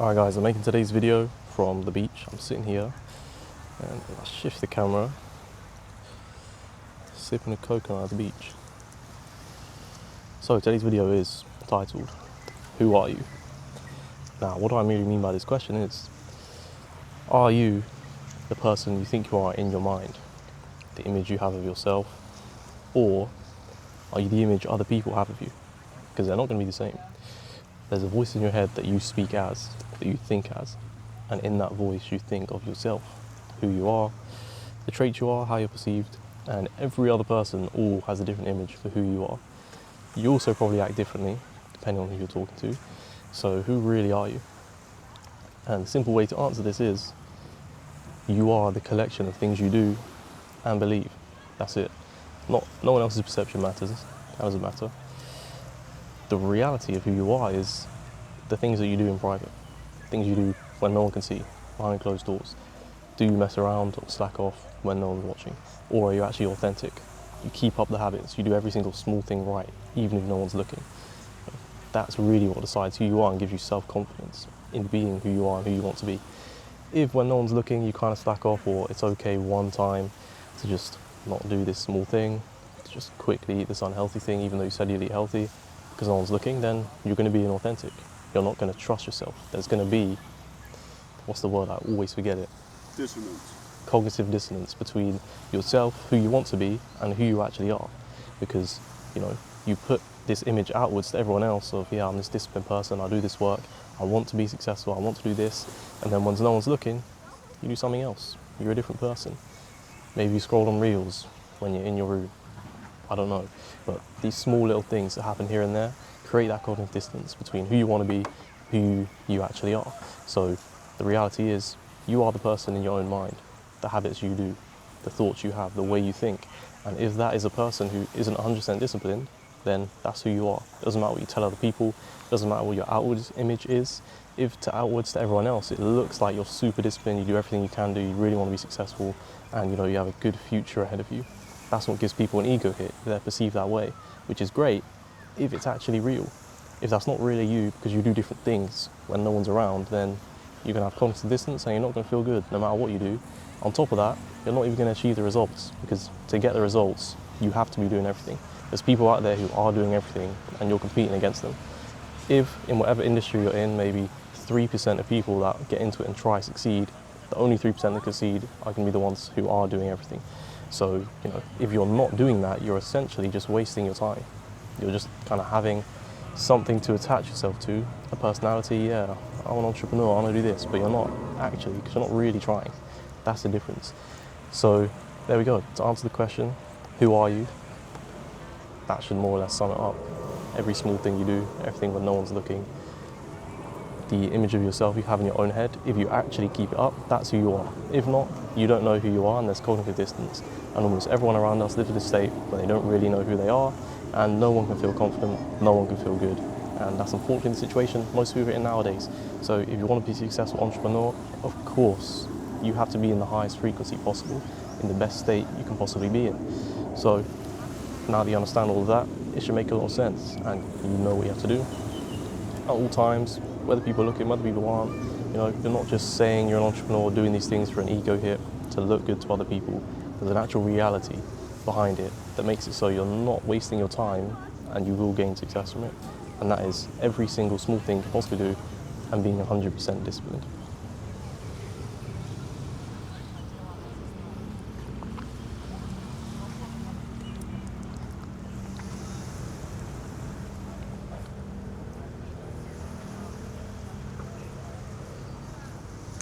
Alright guys, I'm making today's video from the beach. I'm sitting here and I shift the camera, sipping a coconut at the beach. So today's video is titled, Who Are You? Now what do I really mean by this question is, are you the person you think you are in your mind? The image you have of yourself? Or are you the image other people have of you? Because they're not going to be the same. There's a voice in your head that you speak as, that you think as, and in that voice you think of yourself, who you are, the traits you are, how you're perceived, and every other person all has a different image for who you are. You also probably act differently, depending on who you're talking to. So who really are you? And the simple way to answer this is, you are the collection of things you do and believe. That's it. No one else's perception matters. That doesn't matter. The reality of who you are is the things that you do in private, things you do when no one can see, behind closed doors. Do you mess around or slack off when no one's watching? Or are you actually authentic? You keep up the habits, you do every single small thing right, even if no one's looking. That's really what decides who you are and gives you self-confidence in being who you are and who you want to be. If when no one's looking you kind of slack off, or it's okay one time to just not do this small thing, to just quickly eat this unhealthy thing even though you said you'd eat healthy, because no one's looking, then you're going to be inauthentic. You're not going to trust yourself. There's going to be, what's the word, I always forget it. Dissonance. Cognitive dissonance between yourself, who you want to be, and who you actually are. Because, you put this image outwards to everyone else of, yeah, I'm this disciplined person, I do this work, I want to be successful, I want to do this, and then when no one's looking, you do something else. You're a different person. Maybe you scroll on Reels when you're in your room. I don't know, but these small little things that happen here and there create that cognitive distance between who you want to be, who you actually are. So the reality is, you are the person in your own mind, the habits you do, the thoughts you have, the way you think. And if that is a person who isn't 100% disciplined, then that's who you are. It doesn't matter what you tell other people, it doesn't matter what your outward image is. If outwards to everyone else, it looks like you're super disciplined, you do everything you can do, you really want to be successful, and you have a good future ahead of you. That's what gives people an ego hit. They're perceived that way, which is great if it's actually real. If that's not really you because you do different things when no one's around, then you're going to have cognitive distance and you're not going to feel good no matter what you do. On top of that, you're not even going to achieve the results, because to get the results, you have to be doing everything. There's people out there who are doing everything and you're competing against them. If in whatever industry you're in, maybe 3% of people that get into it and try succeed, the only 3% that succeed are going to be the ones who are doing everything. So, if you're not doing that, you're essentially just wasting your time. You're just kind of having something to attach yourself to, a personality, yeah, I'm an entrepreneur, I want to do this, but you're not actually, because you're not really trying. That's the difference. So, there we go. To answer the question, who are you? That should more or less sum it up. Every small thing you do, everything when no one's looking, the image of yourself you have in your own head, if you actually keep it up, that's who you are. If not, you don't know who you are and there's cognitive distance. And almost everyone around us lives in this state where they don't really know who they are, and no one can feel confident, no one can feel good. And that's unfortunately the situation most people are in nowadays. So if you want to be a successful entrepreneur, of course, you have to be in the highest frequency possible, in the best state you can possibly be in. So now that you understand all of that, it should make a lot of sense, and you know what you have to do at all times, whether people are looking, whether people aren't. You're not just saying you're an entrepreneur, doing these things for an ego hit, to look good to other people. There's an actual reality behind it that makes it so you're not wasting your time and you will gain success from it. And that is every single small thing you can possibly do and being 100% disciplined.